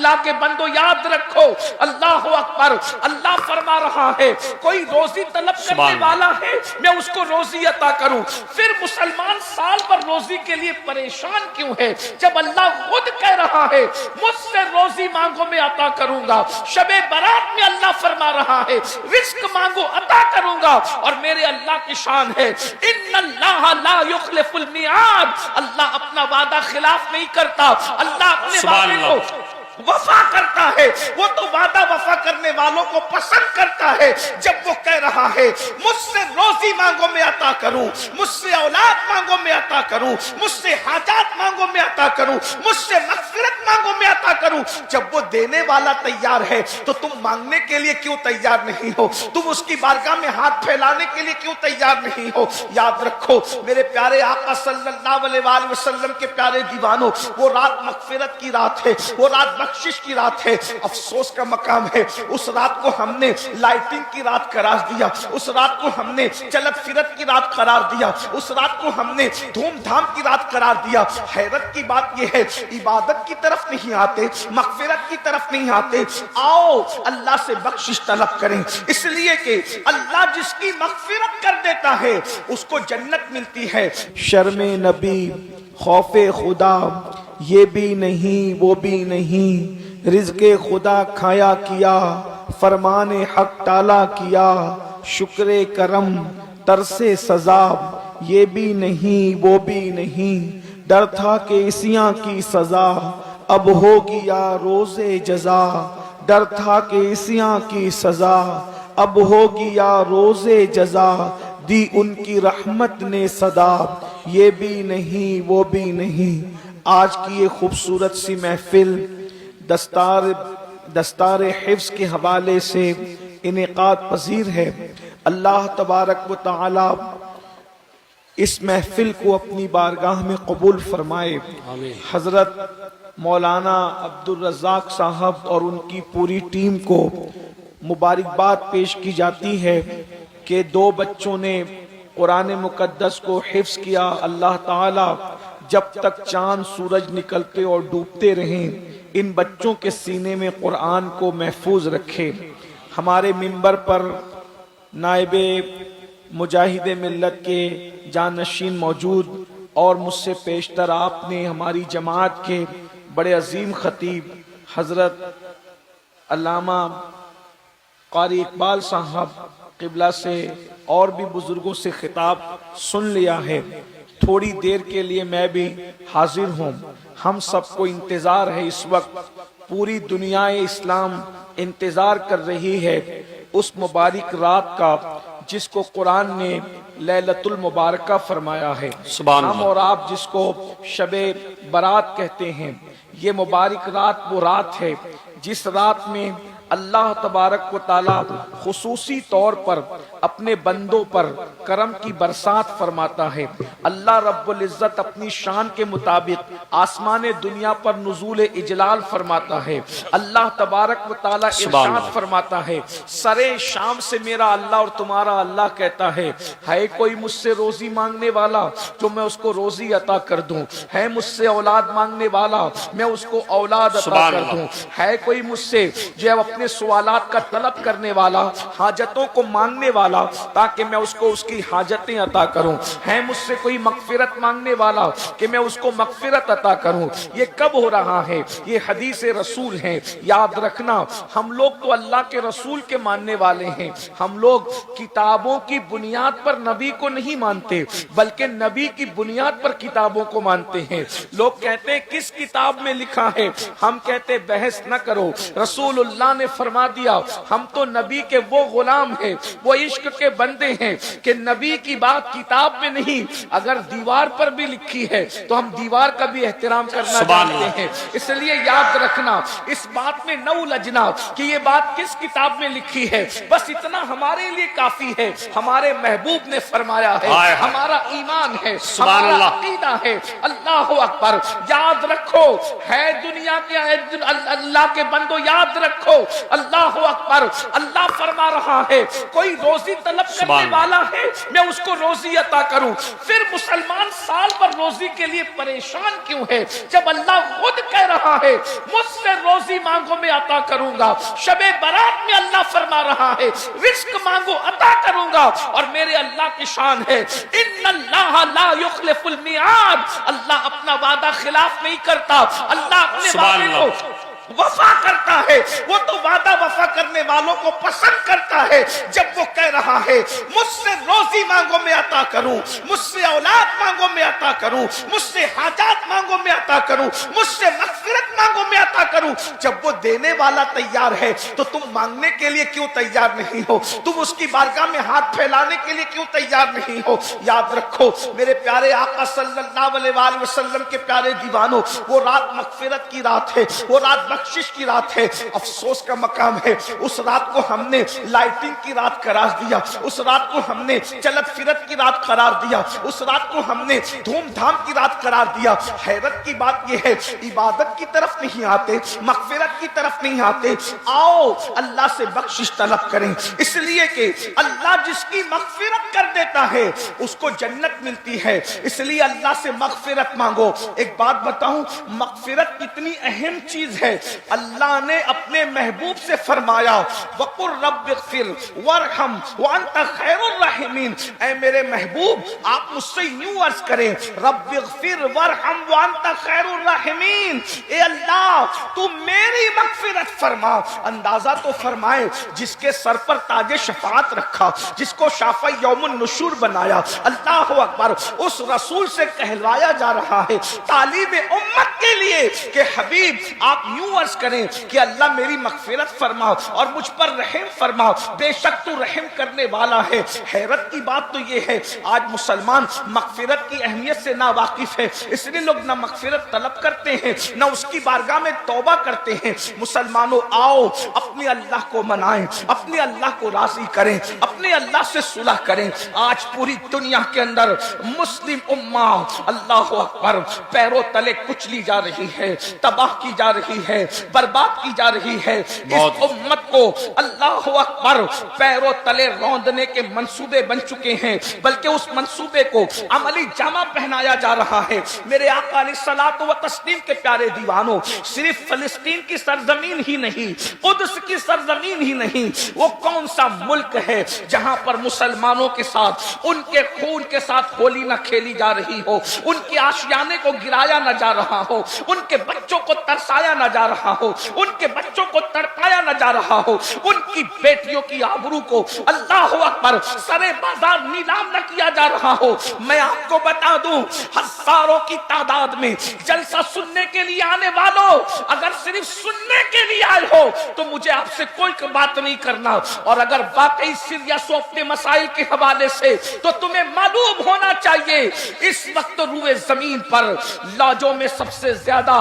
اللہ کے بندو یاد رکھو، اللہ اکبر، اللہ فرما رہا ہے کوئی روزی طلب کرنے والا ہے میں اس کو روزی عطا کروں۔ پھر مسلمان سال بھر روزی کے لیے پریشان کیوں ہے جب اللہ خود کہہ رہا ہے مجھ سے روزی مانگو میں عطا کروں گا۔ شب برات میں اللہ فرما رہا ہے رزق مانگو عطا کروں گا، اور میرے اللہ کی شان ہے ان اللہ لا یخلف المیعاد، اللہ اپنا وعدہ خلاف نہیں کرتا، اللہ اپنے وعدے کو وفا کرتا ہے۔ وہ تو وعدہ وفا کرنے والوں کو پسند کرتا ہے جب وہ کہہ رہا ہے مجھ سے روزی مانگو میں عطا کروں، مجھ سے اولاد مانگو میں عطا کروں، مجھ سے حاجات مانگو میں عطا کروں، مجھ سے مغفرت مانگو میں عطا کروں۔ جب وہ دینے والا تیار ہے تو تم مانگنے کے لیے کیوں تیار نہیں ہو؟ تم اس کی بارگاہ میں ہاتھ پھیلانے کے لیے کیوں تیار نہیں ہو؟ یاد رکھو میرے پیارے آقا صلی اللہ علیہ وآلہ وسلم کے پیارے دیوانوں، وہ رات مغفرت کی رات ہے، وہ رات بخشش کی رات ہے۔ افسوس کا مقام ہے اس رات کو ہم نے لائٹنگ کی رات قرار دیا، اس رات کو ہم نے چلت فرت کی رات قرار دیا، اس رات کو ہم نے دھوم دھام کی رات قرار دیا۔ حیرت کی بات یہ ہے عبادت کی طرف نہیں آتے، مغفرت کی طرف نہیں آتے۔ آؤ اللہ سے بخشش طلب کریں، اس لیے کہ اللہ جس کی مغفرت کر دیتا ہے اس کو جنت ملتی ہے۔ شرم نبی خوف خدا یہ بھی نہیں وہ بھی نہیں، رزق خدا کھایا کیا فرمان حق ٹالا کیا، شکر کرم ترس سزا یہ بھی نہیں وہ بھی نہیں، ڈر تھا کہ اسیاں کی سزا اب ہوگی یا روز جزا، ڈر تھا کہ اسیاں کی سزا اب ہوگی یا روز جزا، دی ان کی رحمت نے صدا یہ بھی نہیں وہ بھی نہیں۔ آج کی یہ خوبصورت سی محفل دستار حفظ کے حوالے سے انعقاد پذیر ہے۔ اللہ تبارک و تعالی اس محفل کو اپنی بارگاہ میں قبول فرمائے۔ حضرت مولانا عبدالرزاق صاحب اور ان کی پوری ٹیم کو مبارکباد پیش کی جاتی ہے کہ دو بچوں نے قرآن مقدس کو حفظ کیا۔ اللہ تعالی جب تک چاند سورج نکلتے اور ڈوبتے رہیں ان بچوں کے سینے میں قرآن کو محفوظ رکھے۔ ہمارے منبر پر نائب مجاہد ملت کے جانشین موجود اور مجھ سے پیشتر آپ نے ہماری جماعت کے بڑے عظیم خطیب حضرت علامہ قاری اقبال صاحب قبلہ سے اور بھی بزرگوں سے خطاب سن لیا ہے۔ تھوڑی دیر کے لیے میں بھی حاضر ہوں۔ ہم سب کو انتظار ہے، اس وقت پوری دنیا اسلام انتظار کر رہی ہے اس مبارک رات کا جس کو قرآن نے لیلۃ المبارکہ فرمایا ہے۔ ہم اور آپ جس کو شب برات کہتے ہیں، یہ مبارک رات وہ رات ہے جس رات میں اللہ تبارک و تعالی خصوصی طور پر اپنے بندوں پر کرم کی برسات فرماتا ہے۔ اللہ رب العزت اپنی شان کے مطابق آسمان دنیا پر نزول اجلال فرماتا ہے۔ اللہ تبارک و تعالی ارشاد فرماتا ہے سرے شام سے میرا اللہ اور تمہارا اللہ کہتا ہے کوئی مجھ سے روزی مانگنے والا تو میں اس کو روزی عطا کر دوں، ہے مجھ سے اولاد مانگنے والا میں اس کو اولاد عطا کر دوں، ہے کوئی مجھ سے جو اپنے سوالات کا طلب کرنے والا، حاجتوں کو مانگنے والا تاکہ میں اس کو اس کی حاجتیں عطا کروں، ہے مجھ سے کوئی مغفرت مانگنے والا کہ میں اس کو مغفرت عطا کروں۔ یہ کب ہو رہا ہے؟ یہ حدیث رسول ہے۔ یاد رکھنا ہم لوگ تو اللہ کے رسول کے ماننے والے ہیں، ہم لوگ کتابوں کی بنیاد پر نبی کو نہیں مانتے بلکہ نبی کی بنیاد پر کتابوں کو مانتے ہیں۔ لوگ کہتے ہیں کس کتاب میں لکھا ہے، ہم کہتے بحث نہ کرو، رسول اللہ نے فرما دیا۔ ہم تو نبی کے وہ غلام ہیں، وہ عشق کے بندے ہیں کہ نبی کی بات کتاب میں نہیں، اگر دیوار پر بھی لکھی ہے تو ہم دیوار کا بھی احترام کرنا جانتے ہیں۔ اس لیے یاد رکھنا اس بات میں نہ الجھنا کہ یہ بات کس کتاب میں لکھی ہے، بس اتنا ہمارے لیے کافی ہے ہمارے محبوب نے فرمایا ہے، ہمارا ایمان ہے، ہمارا عقیدہ ہے۔ اللہ اکبر۔ یاد رکھو ہے دنیا کے اللہ کے بندو، یاد رکھو اللہ اکبر۔ اللہ فرما رہا ہے کوئی روزی روزی طلب کرنے والا ہے میں اس کو روزی عطا کروں. پھر مسلمان سال بھر روزی کے لیے پریشان کیوں ہے جب اللہ خود کہہ رہا ہے مجھ سے روزی مانگو میں عطا کروں گا. شب برات میں اللہ فرما رہا ہے رزق مانگو عطا کروں گا. اور میرے اللہ کی شان ہے ان اللہ لا یخلف المیعاد. اللہ اپنا وعدہ خلاف نہیں کرتا. اللہ اپنے وعدے کو وفا کرتا ہے. وہ تو وعدہ وفا کرنے والوں کو پسند کرتا ہے. جب وہ کہہ رہا ہے مجھ سے روزی مانگو میں عطا کروں, مجھ سے اولاد مانگو میں عطا کروں, مجھ سے حاجات مانگو میں عطا کروں, مجھ سے مغفرت مانگو میں عطا کروں. جب وہ دینے والا تیار ہے تو تم مانگنے کے لیے کیوں تیار نہیں ہو؟ تم اس کی بارگاہ میں ہاتھ پھیلانے کے لیے کیوں تیار نہیں ہو؟ یاد رکھو میرے پیارے آقا صلی اللہ علیہ وآلہ وسلم کے پیارے دیوانوں, وہ رات مغفرت کی رات ہے, وہ رات بخشش کی رات ہے. افسوس کا مقام ہے اس رات کو ہم نے لائٹنگ کی رات قرار دیا, اس رات کو ہم نے چلت فرت کی رات قرار دیا, اس رات کو ہم نے دھوم دھام کی رات قرار دیا. حیرت کی بات یہ ہے عبادت کی طرف نہیں آتے, مغفرت کی طرف نہیں آتے. آؤ اللہ سے بخشش طلب کریں, اس لیے کہ اللہ جس کی مغفرت کر دیتا ہے اس کو جنت ملتی ہے. اس لیے اللہ سے مغفرت مانگو. ایک بات بتاؤں, مغفرت کتنی اہم چیز ہے. اللہ نے اپنے محبوب سے فرمایا وَقُلْ رَبِّ اغْفِرْ وَارْحَمْ وَأَنْتَ خَيْرُ الرَّاحِمِينَ. اے میرے محبوب آپ مجھ سے یوں عرض کریں رب اغفر وارحم وانت خیر الراحمین. اے اللہ تو میری مغفرت فرما. اندازہ تو فرمائے جس کے سر پر تاج شفاعت رکھا, جس کو شافع یوم النشور بنایا, اللہ اکبر, اس رسول سے کہلوایا جا رہا ہے تعلیم امت کے لیے کہ حبیب آپ یوں عرض کریں کہ اللہ میری مغفرت فرما اور مجھ پر رحم فرما, بے شک تو رحم کرنے والا ہے. حیرت کی بات تو یہ ہے آج مسلمان مغفرت کی اہمیت سے نا واقف ہے, اس لیے لوگ نہ مغفرت طلب کرتے ہیں نہ اس کی بارگاہ میں توبہ کرتے ہیں. مسلمانوں آؤ اپنے اللہ کو منائیں, اپنے اللہ کو راضی کریں, اپنے اللہ سے صلح کریں. آج پوری دنیا کے اندر مسلم امہ اللہ اکبر پیروں تلے کچلی جا رہی ہے, تباہ کی جا رہی ہے, برباد کی جا رہی ہے. اس امت کو اللہ اکبر پیروں تلے روندنے کے منصوبے بن چکے ہیں, بلکہ اس منصوبے کو عملی جامہ پہنایا جا رہا ہے. میرے آقا علیہ الصلوۃ والتسلیم کے پیارے دیوانوں, صرف فلسطین کی سرزمین ہی نہیں, قدس کی سرزمین ہی نہیں, وہ کون سا ملک ہے جہاں پر مسلمانوں کے ساتھ ان کے خون کے ساتھ ہولی نہ کھیلی جا رہی ہو, ان کے آشیانے کو گرایا نہ جا رہا ہو, ان کے بچوں کو ترسایا نہ جا رہا ہو, ان کے بچوں کو تڑپایا نہ جا رہا ہو, ان کی بیٹیوں کی آبرو کو اللہ اکبر سرے بازار نیلام نہ کیا جا رہا ہو. میں آپ کو بتا دوں ہزاروں کی تعداد میں جلسہ سننے کے لیے آنے والوں, اگر صرف سننے کے لیے آئے ہو تو مجھے آپ سے کوئی بات نہیں کرنا, اور اگر واقعی سیریس ہو اپنے مسائل کے حوالے سے تو تمہیں معلوم ہونا چاہیے اس وقت روئے زمین پر لاجوں میں سب سے زیادہ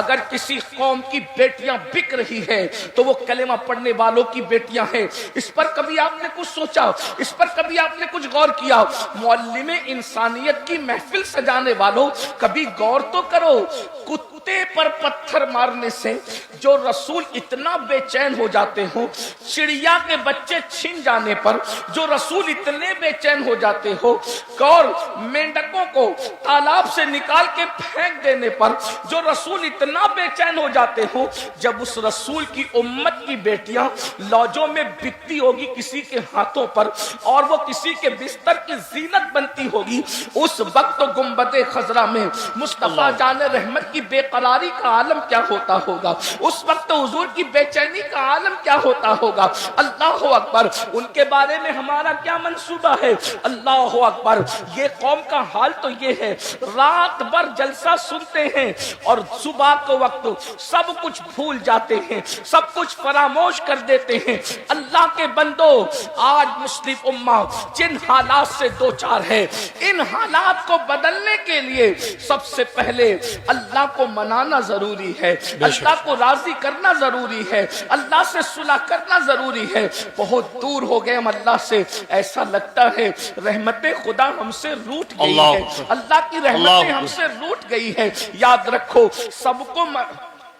اگر کسی قوم کی بیٹیاں بک رہی ہے تو وہ کلمہ پڑھنے والوں کی بیٹیاں ہیں. اس پر کبھی آپ نے کچھ سوچا؟ اس پر کبھی آپ نے کچھ غور کیا؟ معلم انسانیت کی محفل سجانے والوں کبھی غور تو کرو, کتے پر پتھر مارنے سے جو رسول اتنا بے چین ہو جاتے ہوں, چڑیا کے بچے چھن جانے پر جو رسول اتنے بے چین ہو جاتے ہو, اور مینڈکوں کو تالاب سے نکال کے پھینک دینے پر جو رسول اتنا بے چین ہو جاتے ہو, جب اس رسول کی امت کی بیٹیاں لوجوں میں بکتی ہوگی کسی کے ہاتھوں پر اور وہ کسی کے بستر کی زینت بنتی ہوگی, اس وقت گنبد خضرا میں مصطفیٰ جان رحمت کی بے قراری کا عالم کیا ہوتا ہوگا, اس وقت حضور کی بے چینی کا عالم کیا ہوتا ہوگا. اللہ اکبر, ان کے بارے میں ہمارا کیا منصوبہ ہے؟ اللہ اکبر, یہ قوم کا حال تو یہ ہے رات بھر جلسہ سنتے ہیں اور صبح کو وقت سب کچھ بھول جاتے ہیں, سب کچھ فراموش کر دیتے ہیں. اللہ کے بندو, آج مسلم امہ جن حالات سے دو چار ہے, ان حالات کو بدلنے کے لیے سب سے پہلے اللہ کو منانا ضروری ہے, اللہ کو راضی کرنا ضروری ہے, اللہ سے صلح کرنا ضروری ہے. بہت دور ہو گئے ہم اللہ سے, ایسا لگتا ہے رحمت خدا ہم سے روٹ گئی ہے, اللہ کی رحمتیں ہم سے روٹ گئی ہے. یاد رکھو سب کو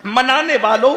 منانے والوں